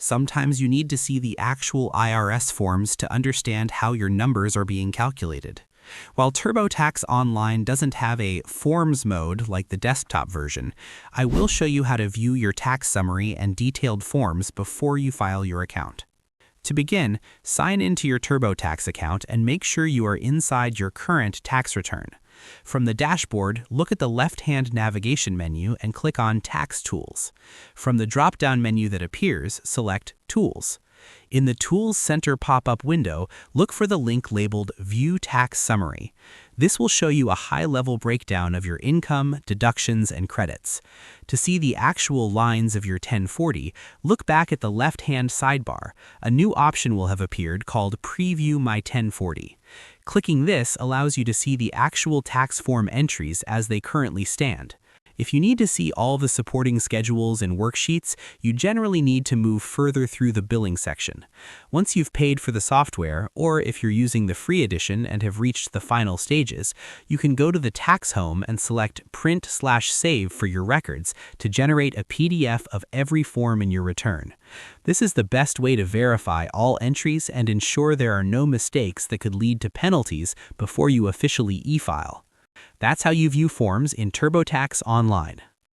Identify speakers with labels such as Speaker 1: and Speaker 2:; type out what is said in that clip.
Speaker 1: Sometimes you need to see the actual IRS forms to understand how your numbers are being calculated. While TurboTax Online doesn't have a Forms mode like the desktop version, I will show you how to view your tax summary and detailed forms before you file your account. To begin, sign into your TurboTax account and make sure you are inside your current tax return. From the dashboard, look at the left-hand navigation menu and click on Tax Tools. From the drop-down menu that appears, select Tools. In the Tools Center pop-up window, look for the link labeled View Tax Summary. This will show you a high-level breakdown of your income, deductions, and credits. To see the actual lines of your 1040, look back at the left-hand sidebar. A new option will have appeared called Preview My 1040. Clicking this allows you to see the actual tax form entries as they currently stand. If you need to see all the supporting schedules and worksheets, you generally need to move further through the billing section. Once you've paid for the software, or if you're using the free edition and have reached the final stages, you can go to the tax home and select Print/Save for your records to generate a PDF of every form in your return. This is the best way to verify all entries and ensure there are no mistakes that could lead to penalties before you officially e-file. That's how you view forms in TurboTax Online.